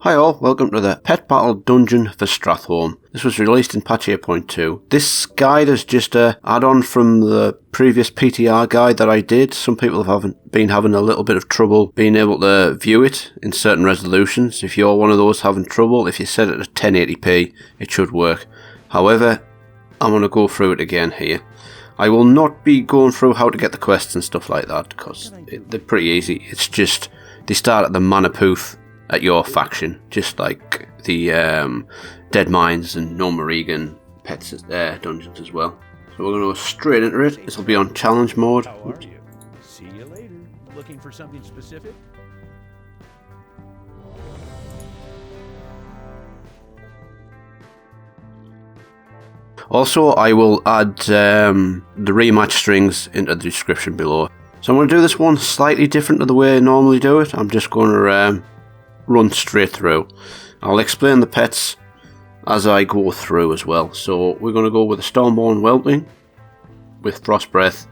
Hi all, welcome to the Pet Battle Dungeon for Stratholme. This was released in patch 8.2. This guide is just a add-on from the previous PTR guide that I did. Some people have been having a little bit of trouble being able to view it in certain resolutions. If you're one of those having trouble, if you set it at 1080p, it should work. However, I'm going to go through it again here. I will not be going through how to get the quests and stuff like that, because they're pretty easy. It's just, they start at the mana poof at your faction, just like the Dead Mines and No Marigan pets dungeons as well. So we're going to go straight into it. This will be on challenge mode. How are you? See you later. Looking for something specific? Also, I will add the rematch strings into the description below. So I'm going to do this one slightly different to the way I normally do it. I'm just going to run straight through. I'll explain the pets as I go through as well. So we're going to go with a Stormborn Belchling with Frost Breath,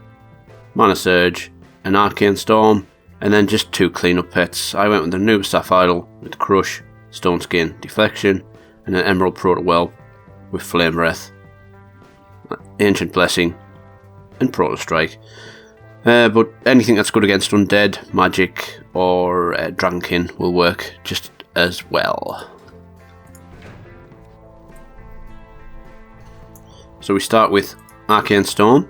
Mana Surge, an Arcane Storm, and then just 2 cleanup pets. I went with the Noob Sapphire with Crush, Stone Skin, Deflection, and an Emerald Protowhelp with Flame Breath, Ancient Blessing, and Proto Strike. But anything that's good against undead, magic, or Dragonkin will work just as well. So we start with Arcane Storm,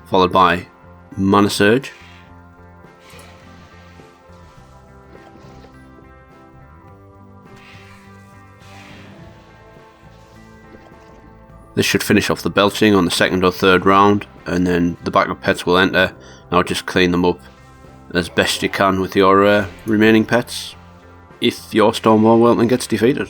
followed by Mana Surge, this should finish off the Belching on the 2nd or 3rd round, and then the backup pets will enter. Now just clean them up as best you can with your remaining pets if your Stormborn Belchling gets defeated.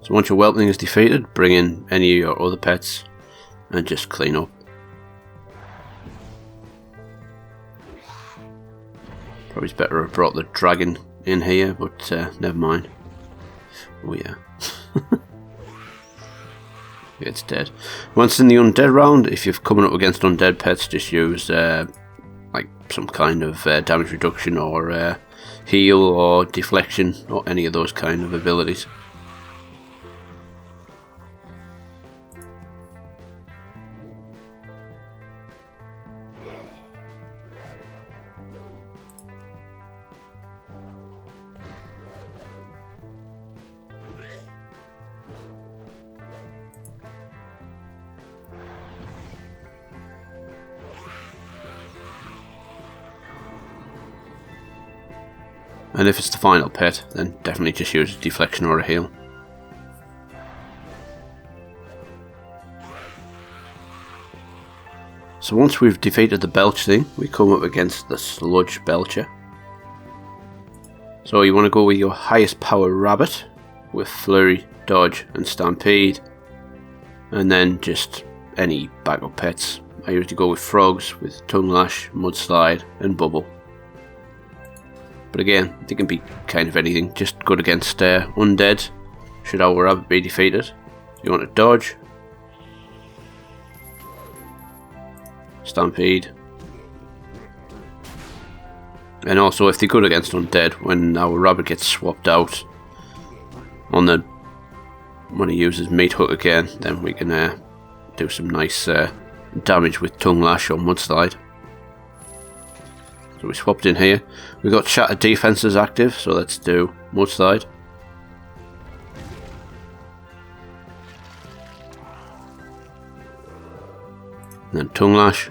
So once your Whelpling is defeated, bring in any of your other pets and just clean up. Probably better to have brought the dragon in here, but never mind. Oh yeah. It's dead. Once in the undead round, if you're coming up against undead pets, just use like some kind of damage reduction or heal or deflection or any of those kind of abilities. And if it's the final pet, then definitely just use a deflection or a heal. So once we've defeated the Belchling, we come up against the Sludge Belcher. So you want to go with your highest power rabbit with Flurry, Dodge and Stampede, and then just any backup pets. I usually go with frogs with Tongue Lash, Mudslide and Bubble. But again, they can be kind of anything, just good against undead, should our rabbit be defeated. You want to dodge, Stampede, and also if they're good against undead, when our rabbit gets swapped out on the when he uses Meat Hook again, then we can do some nice damage with Tongue Lash or Mudslide. So we swapped in here. We've got Shattered Defenses active, so let's do Mudslide. And then Tongue Lash.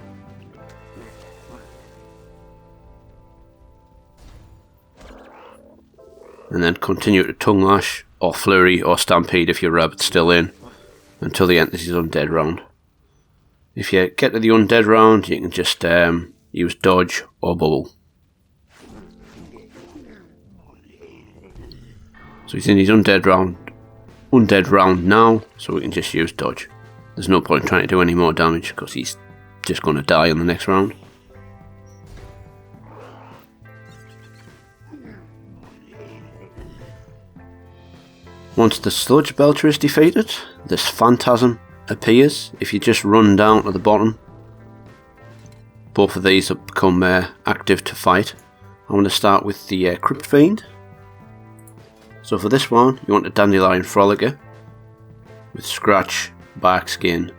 And then continue to Tongue Lash, or Flurry, or Stampede if your rabbit's still in, until the enters his undead round. If you get to the undead round, you can just use Dodge or Bubble. So he's in his undead round undead round now, so we can just use dodge. There's no point in trying to do any more damage because he's just going to die in the next round. Once the Sludge Belcher is defeated, this Phantasm appears if you just run down to the bottom. Both of these have become active to fight. I'm going to start with the Crypt Fiend. So for this one, you want a Dandelion Frolicker with Scratch, Bark Skin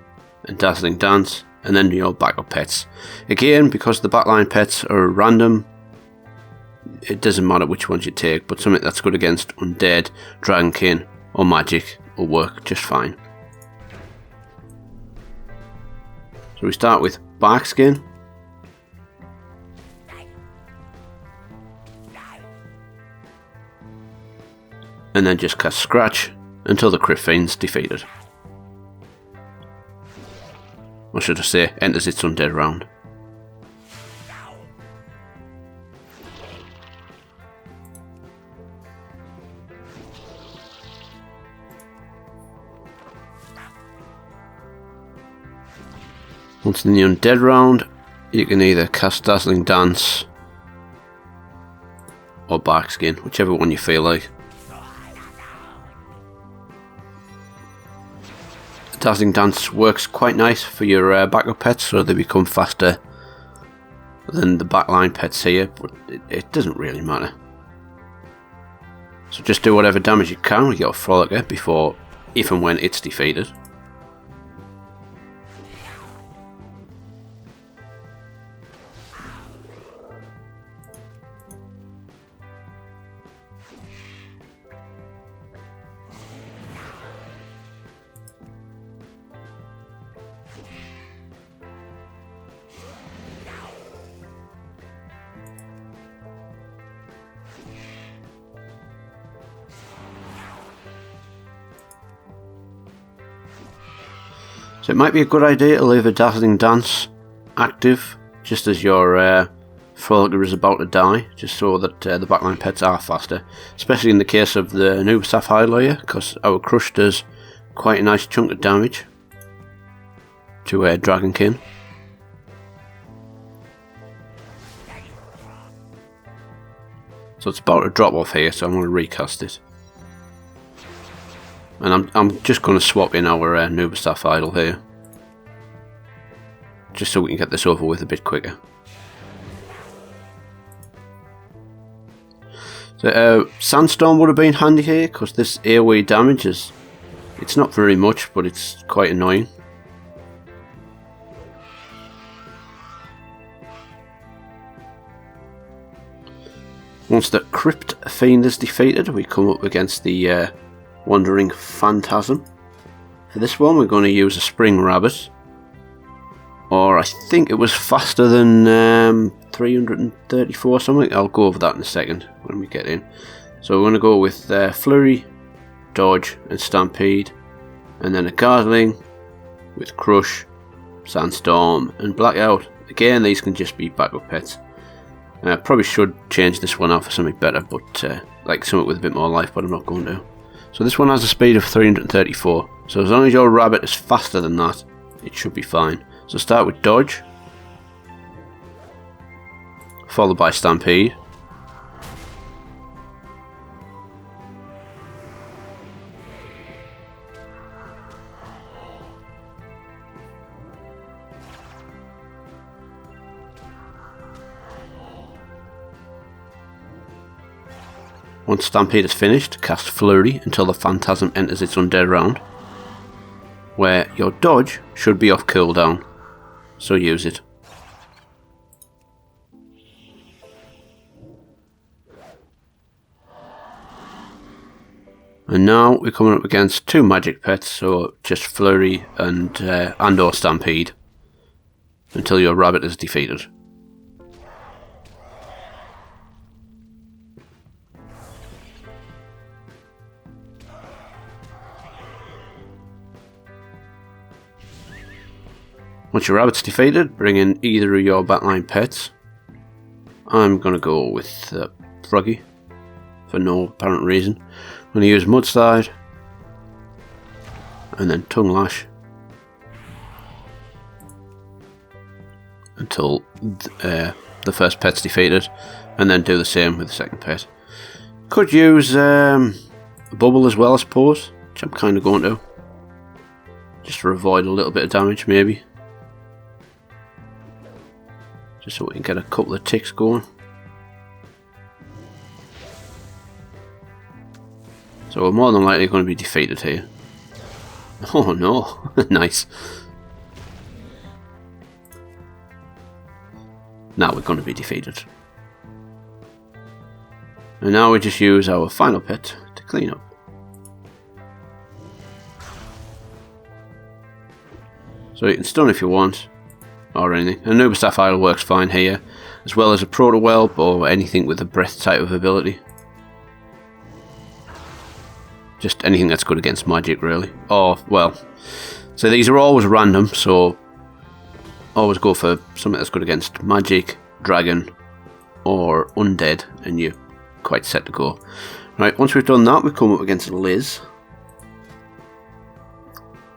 and Dazzling Dance, and then your backup pets. Again, because the backline pets are random, it doesn't matter which ones you take, but something that's good against Undead, Dragonkin or Magic will work just fine. So we start with Bark Skin. And then just cast Scratch until the Crypt Fiend's defeated. Or should I say, enters its undead round. Once in the undead round, you can either cast Dazzling Dance or Bark Skin, whichever one you feel like. Dazzling Dance works quite nice for your backup pets, so they become faster than the backline pets here, but it doesn't really matter. So just do whatever damage you can with your Frolicker before, if and when it's defeated. So it might be a good idea to leave a Dazzling Dance active just as your Frolicker is about to die, just so that the backline pets are faster, especially in the case of the new Sapphire layer, because our Crush does quite a nice chunk of damage to Dragonkin. So it's about to drop off here, so I'm going to recast it. And I'm just going to swap in our Nuba Staff Idol here, just so we can get this over with a bit quicker. So Sandstorm would have been handy here, because this AoE damage is, it's not very much, but it's quite annoying. Once the Crypt Fiend is defeated, we come up against the Wandering Phantasm. For this one, we're going to use a Spring Rabbit, or I think it was faster than 334 something. I'll go over that in a second when we get in. So we're going to go with Flurry, Dodge and Stampede, and then a Guardling with Crush, Sandstorm and Blackout. Again, these can just be backup pets. Probably should change this one out for something better, but like something with a bit more life, but I'm not going to. So this one has a speed of 334, so as long as your rabbit is faster than that, it should be fine. So start with Dodge, followed by Stampede, once Stampede is finished, cast Flurry until the Phantasm enters its undead round, where your Dodge should be off cooldown, so use it. And now we're coming up against two magic pets, so just Flurry and or Stampede, until your rabbit is defeated. Once your rabbit's defeated, bring in either of your backline pets. I'm going to go with Froggy, for no apparent reason. I'm going to use Mudslide, and then tongue lash until the first pet's defeated, and then do the same with the second pet. Could use a bubble as well, I suppose, which I'm kind of going to, just to avoid a little bit of damage maybe, just so we can get a couple of ticks going. So we're more than likely going to be defeated here. Oh no, nice. Now we're going to be defeated. And now we just use our final pet to clean up. So you can stun if you want, or anything. A Noob Sapphire works fine here, as well as a Proto-Whelp or anything with a breath type of ability. Just anything that's good against magic, really. Or, well, so these are always random, so always go for something that's good against magic, dragon, or undead, and you're quite set to go. Right, once we've done that, we come up against Liz,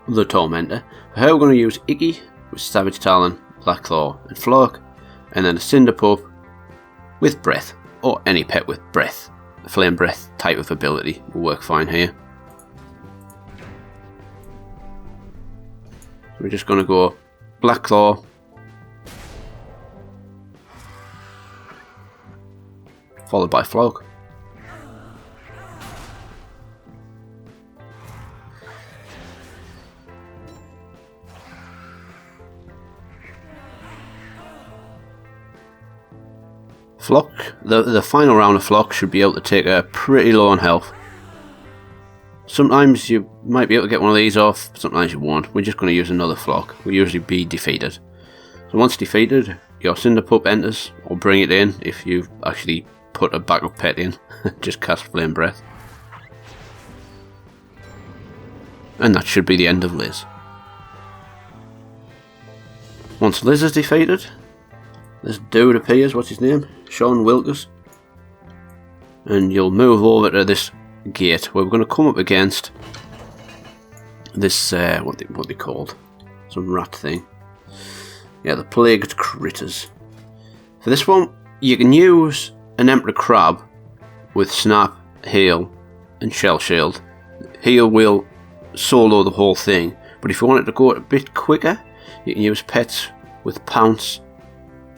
the Tormentor. For her, we're going to use Icky with Savage Talon, Black Claw, and Flock, and then a Cinderpup with Breath, or any pet with Breath. The Flame Breath type of ability will work fine here. We're just going to go Black Claw, followed by Flock. Flock, the final round of Flock should be able to take her pretty low on health. Sometimes you might be able to get one of these off, sometimes you won't. We're just going to use another Flock. We'll usually be defeated. So once defeated, your Cinderpup enters, or bring it in if you've actually put a backup pet in. Just cast Flame Breath. And that should be the end of Liz. Once Liz is defeated, this dude appears, what's his name? Sean Wilkes. And you'll move over to this gate where we're going to come up against this, what they called? Some rat thing. Yeah, the Plagued Critters. For this one, you can use an Emperor Crab with Snap, Heal, and Shell Shield. Heal will solo the whole thing, but if you want it to go a bit quicker, you can use pets with Pounce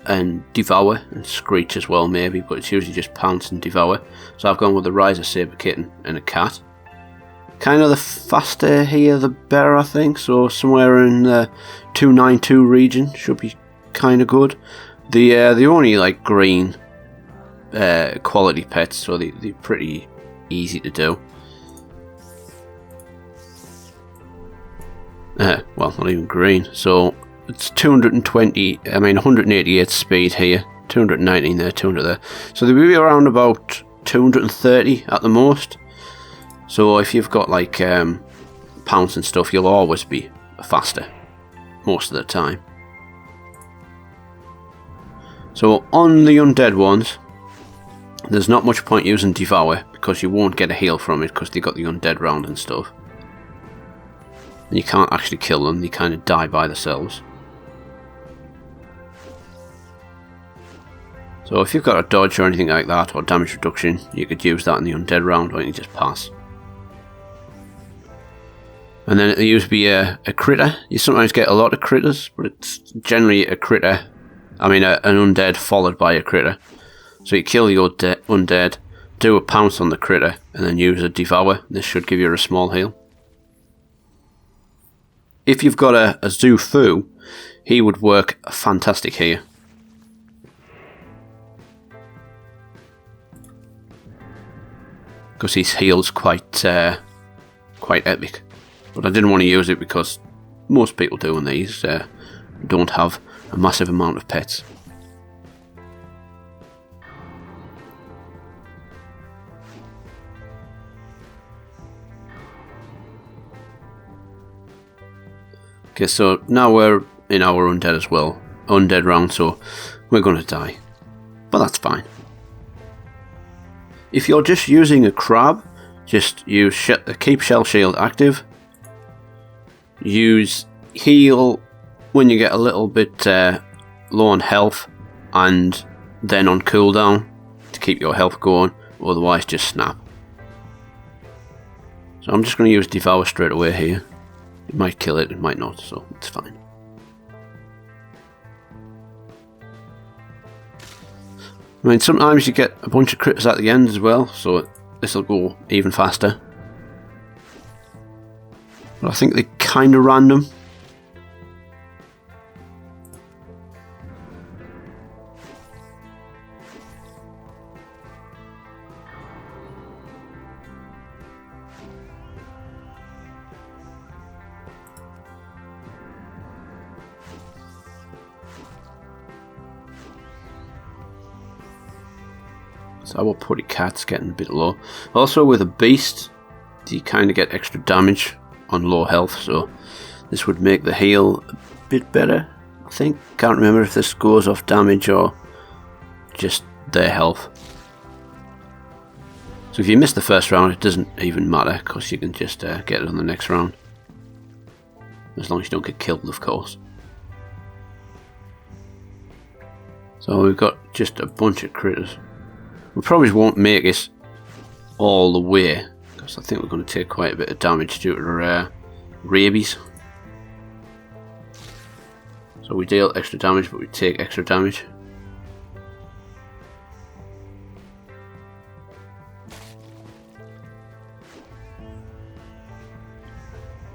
and Devour, and Screech as well maybe, but it's usually just Pounce and Devour. So I've gone with the Riser Saber Kitten and a cat. Kind of the faster here the better, I think, so somewhere in the 292 region should be kind of good. The only like green quality pets, so they're pretty easy to do. Well, not even green, so it's 188 speed here, 219 there, 200 there. So they will be around about 230 at the most. So if you've got like Pounce and stuff, you'll always be faster most of the time. So on the undead ones, there's not much point using Devour because you won't get a heal from it because they got the undead round and stuff. And you can't actually kill them, they kind of die by themselves. So if you've got a dodge or anything like that, or damage reduction, you could use that in the undead round, or you can just pass. And then it'll usually be a critter. You sometimes get a lot of critters, but it's generally a critter. I mean an undead followed by a critter. So you kill your undead, do a Pounce on the critter, and then use a Devour. This should give you a small heal. If you've got a Zufu, he would work fantastic here. Because his heal's quite epic. But I didn't want to use it because most people doing these don't have a massive amount of pets. Okay, so now we're in our undead as well. Undead round, so we're going to die. But that's fine. If you're just using a crab, just use keep Shell Shield active. use heal when you get a little bit low on health, and then on cooldown to keep your health going, otherwise just snap. So I'm just going to use Devour straight away here. It might kill it, it might not, so it's fine. I mean, sometimes you get a bunch of critters at the end as well, so this will go even faster. But I think they're kind of random. So our putty cat's getting a bit low. Also with a beast, you kind of get extra damage on low health, so this would make the heal a bit better, I think. Can't remember if this goes off damage or just their health. So if you miss the first round, it doesn't even matter, because you can just get it on the next round. As long as you don't get killed, of course. So we've got just a bunch of critters. We probably won't make it all the way, because I think we're going to take quite a bit of damage due to rabies. So we deal extra damage, but we take extra damage.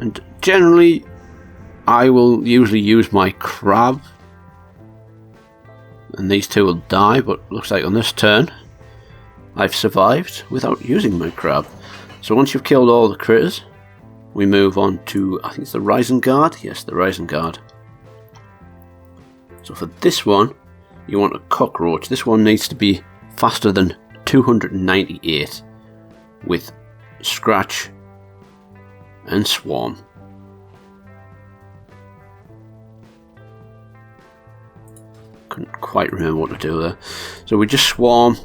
And generally, I will usually use my crab, and these two will die, but looks like on this turn I've survived without using my crab. So once you've killed all the critters, we move on to, I think it's the Rising Guard. Yes, the Rising Guard. So for this one, you want a cockroach. This one needs to be faster than 298 with Scratch and Swarm. Couldn't quite remember what to do there. So we just Swarm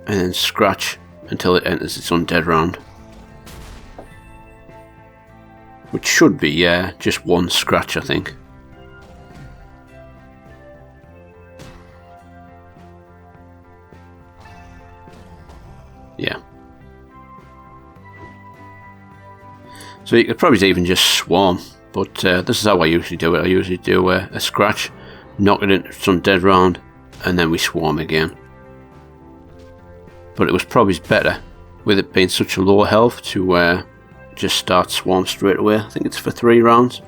and then Scratch until it enters its undead round. Which should be, yeah, just one Scratch, I think. Yeah. So you could probably even just Swarm, but this is how I usually do it. I usually do a Scratch, knock it into some dead round, and then we Swarm again. But it was probably better, with it being such a low health, to just start Swarm straight away. I think it's for 3 rounds.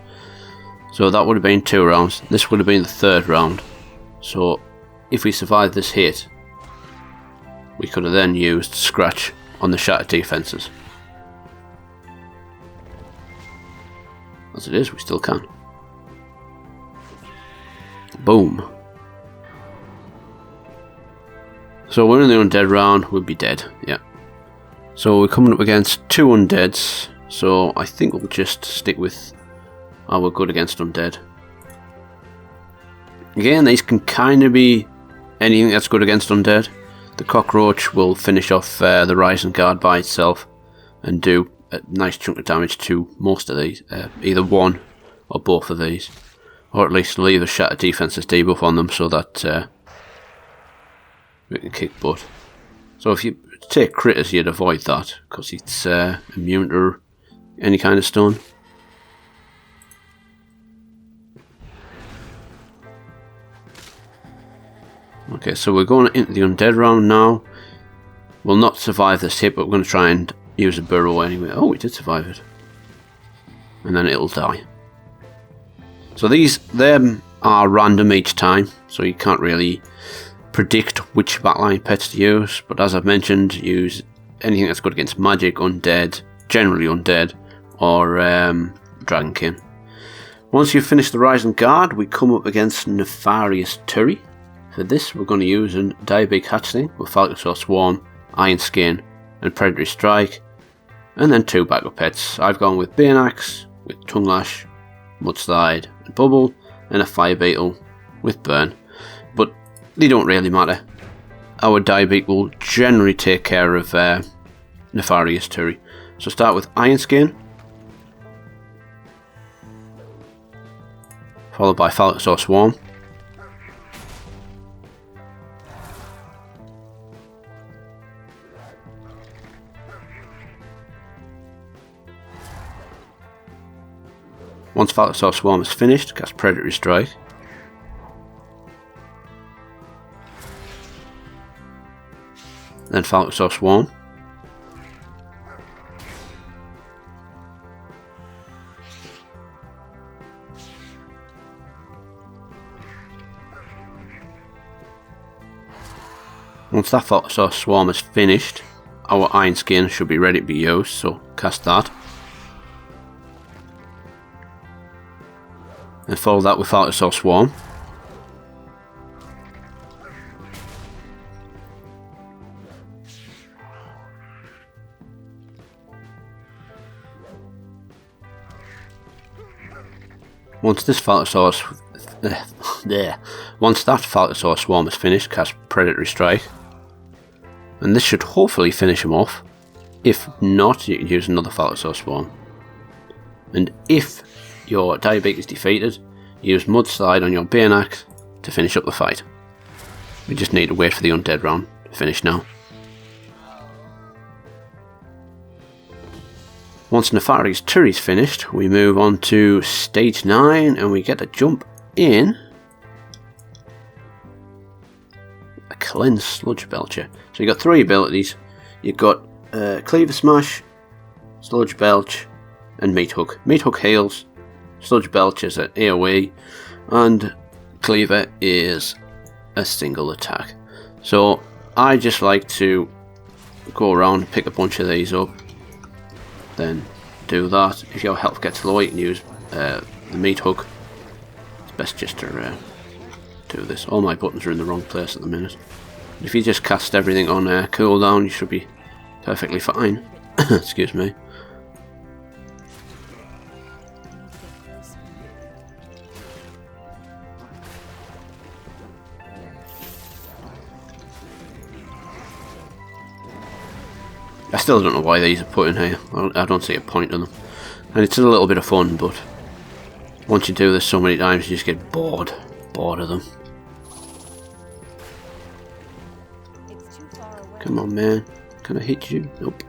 So that would have been 2 rounds. This would have been the 3rd round. So if we survived this hit, we could have then used Scratch on the shattered defences. As it is, we still can. Boom. So we're in the undead round, we'll be dead, yeah. So we're coming up against 2 undeads, so I think we'll just stick with our good against undead. Again, these can kind of be anything that's good against undead. The cockroach will finish off the Rising Guard by itself and do a nice chunk of damage to most of these, either one or both of these. Or at least leave a Shattered Defences debuff on them so that we can kick butt. So if you take critters, you'd avoid that, because it's immune to any kind of stun. Okay, so we're going into the undead round now. We'll not survive this hit, but we're going to try and use a burrow anyway. Oh, we did survive it. And then it'll die. So them are random each time, so you can't really predict which backline pets to use, but as I've mentioned, use anything that's good against magic, undead, generally undead, or dragonkin. Once you've finished the Rising Guard, we come up against Nefarious Terry. For this, we're going to use a Diabig Hatchling with Falcosaur Swarm, Iron Skin, and Predatory Strike, and then 2 backup pets. I've gone with Bane Axe, with Tongue Lash, Mudslide, and Bubble, and a Fire Beetle with Burn. But they don't really matter. Our Diabig will generally take care of Nefarious Terry. So start with Iron Skin, followed by Phallosaur Swarm. Once Phallosaur Swarm is finished, cast Predatory Strike. Then Phallosaur Swarm. Once that Phallosaur Swarm is finished, our Iron Skin should be ready to be used, so cast that. And follow that with Phallosaur Swarm. Once that Phallosaur Swarm is finished, cast Predatory Strike. And this should hopefully finish him off. If not, you can use another Phallosaur Swarm. And if your Diabetic is defeated, use Mudslide on your Bane Axe to finish up the fight. We just need to wait for the undead round to finish now. Once Nefarious Terry is finished, we move on to stage 9 and we get to jump in a Cleanse Sludge Belcher. So you got 3 abilities. You've got Cleaver Smash, Sludge Belch, and Meat Hook. Meat Hook heals, Sludge Belch is an AoE, and Cleaver is a single attack. So I just like to go around and pick a bunch of these up, then do that. If your health gets low, you can use the Meat Hook. It's best just to do this. All my buttons are in the wrong place at the minute. If you just cast everything on cooldown, you should be perfectly fine. Excuse me. I still don't know why these are put in here. I don't see a point in them. And it's a little bit of fun, but once you do this so many times, you just get bored of them. Come on, man. Can I hit you? Nope.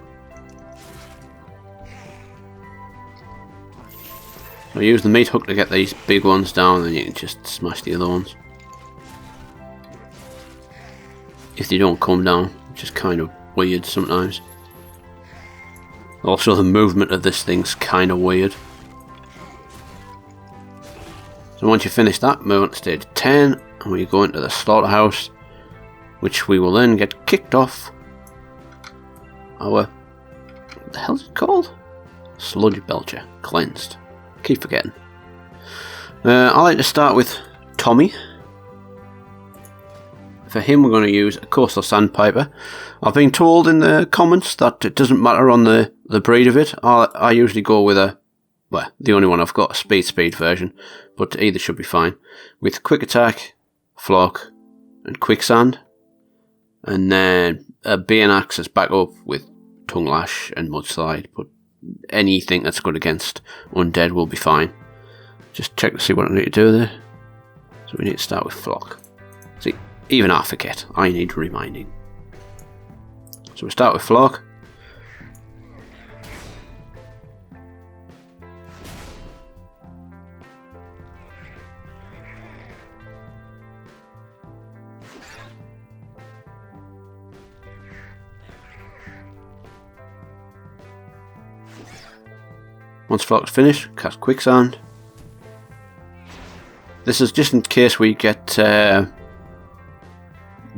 So use the Meat Hook to get these big ones down, and then you can just smash the other ones. If they don't come down, which is kind of weird sometimes. Also, the movement of this thing's kind of weird. So once you finish that, move on to stage 10, and we go into the slaughterhouse, which we will then get kicked off our... what the hell is it called? Sludge Belcher. Cleansed. Keep forgetting. I like to start with Tommy. For him, we're going to use a Coastal Sandpiper. I've been told in the comments that it doesn't matter on the breed of it. I usually go with the only one I've got, a speed version, but either should be fine. With Quick Attack, Flock, and Quicksand. And then a Bane Axe as backup with Tongue Lash and Mudslide, but anything that's good against undead will be fine. Just check to see what I need to do there. So we need to start with Flock. See, even I forget. I need reminding. So we start with Flock. Once Flock's finished, cast Quicksand. This is just in case we get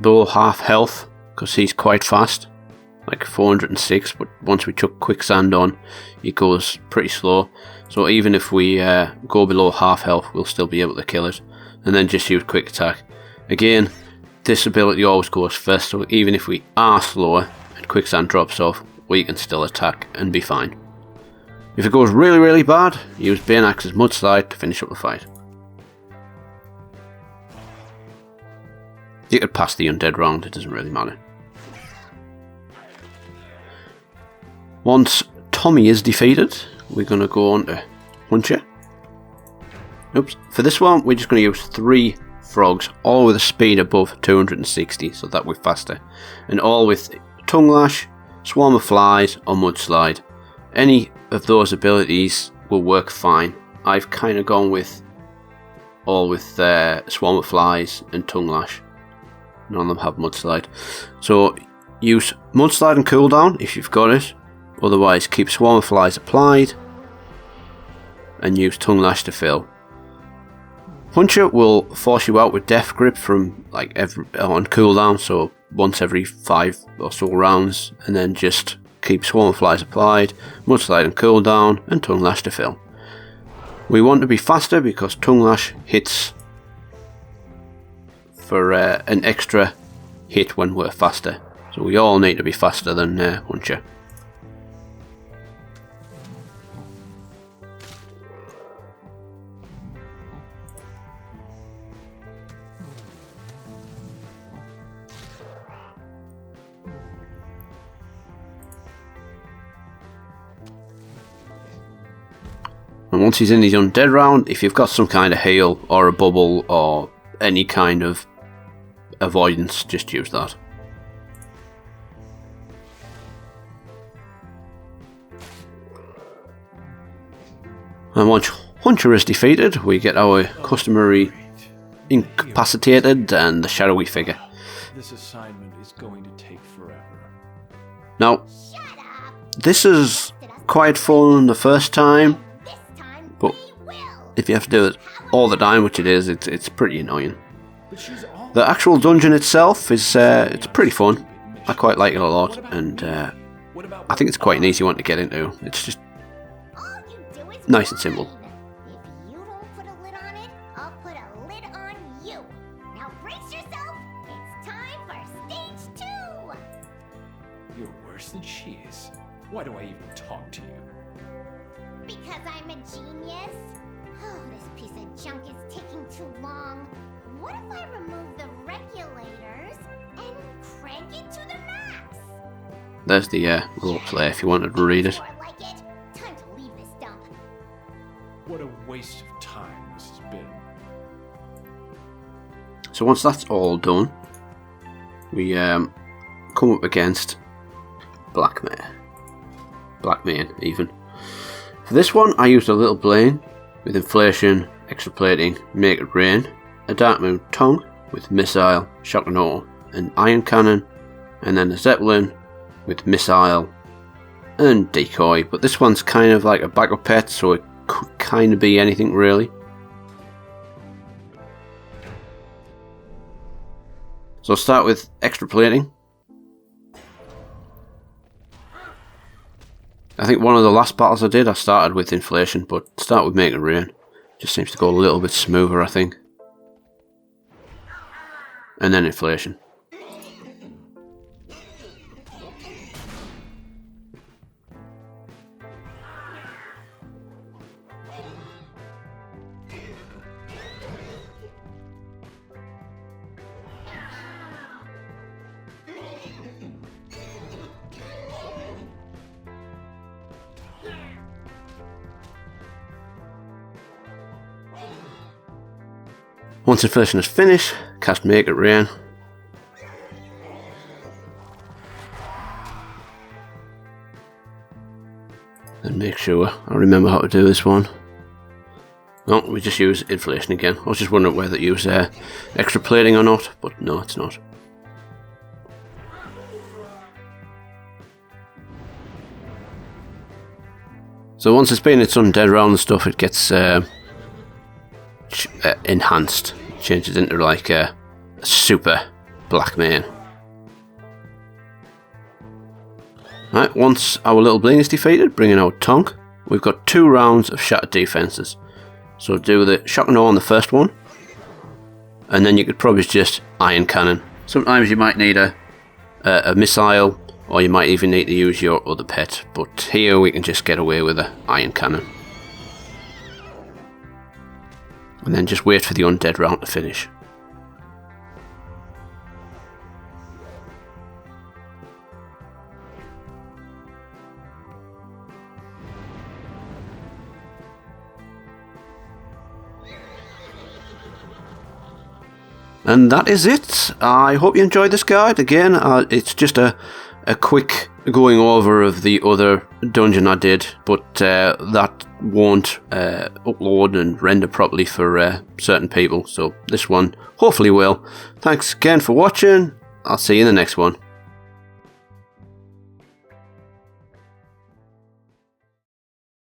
below half health, because he's quite fast, like 406, but once we chuck Quicksand on, it goes pretty slow. So even if we go below half health, we'll still be able to kill it. And then just use Quick Attack. Again, this ability always goes first, so even if we are slower and Quicksand drops off, we can still attack and be fine. If it goes really, really bad, use Bane Axe's Mudslide to finish up the fight. You could pass the undead round, it doesn't really matter. Once Tommy is defeated, we're going to go on to Huncher. Oops. For this one, we're just going to use 3 frogs, all with a speed above 260, so that we're faster. And all with Tongue Lash, Swarm of Flies, or Mudslide. Any of those abilities will work fine. I've kind of gone with all with Swarm of Flies and Tongue Lash. None of them have Mudslide. So use Mudslide and Cooldown if you've got it. Otherwise, keep Swarm of Flies applied and use Tongue Lash to fill. Huncher will force you out with Death Grip from on cooldown, so once every 5 or so rounds, and then just keep Swarm of Flies applied, Mudslide and cooldown, and Tongue Lash to fill. We want to be faster because Tongue Lash hits for an extra hit when we're faster. So we all need to be faster than Huncher. And once he's in his undead round, if you've got some kind of heal or a bubble or any kind of avoidance, just use that. And once Huncher is defeated, we get our customary incapacitated and the shadowy figure. This assignment is going to take forever. Now, this is quite fun the first time, but if you have to do it all the time, which it is, it's pretty annoying. The actual dungeon itself is it's pretty fun. I quite like it a lot, and I think it's quite an easy one to get into. It's just nice and simple. If you don't put a lid on it, I'll put a lid on you. Now brace yourself. It's time for stage 2. You're worse than she is. Why do I even talk to you? Because I'm a genius. Oh, this piece of junk is taking too long. What if I remove the regulators and crank it to the max? There's the role play if you wanted to read it. More like it. Time to leave this dump. What a waste of time this has been. So once that's all done, we come up against Blackmane even. For this one, I used a little Blane with Inflation, Extra Plating, Make It Rain, a Dark Moon Tongue with Missile, Shock and Awe, and Iron Cannon, and then a Zeppelin with Missile and Decoy. But this one's kind of like a backup pet, so it could kind of be anything really. So I'll start with Extra Plating. I think one of the last battles I did, I started with Inflation, but start with Make It Rain. Just seems to go a little bit smoother, I think. And then Inflation. Once Inflation is finished, cast Make It Rain. And make sure I remember how to do this one. No, we just use Inflation again. I was just wondering whether to use Extra Plating or not, but no, it's not. So once it's been its undead round and stuff, it gets enhanced. It changes into like a super Blackmane. Right, once our little bling is defeated, bringing out Tonk, we've got 2 rounds of Shattered Defenses. So do the Shock and Awe on the first one, and then you could probably just Iron Cannon. Sometimes you might need a missile, or you might even need to use your other pet, but here we can just get away with an Iron Cannon. And then just wait for the undead round to finish. And that is it. I hope you enjoyed this guide. Again, it's just a quick going over of the other dungeon I did, but that won't upload and render properly for certain people, so this one hopefully will. Thanks again for watching. I'll see you in the next one.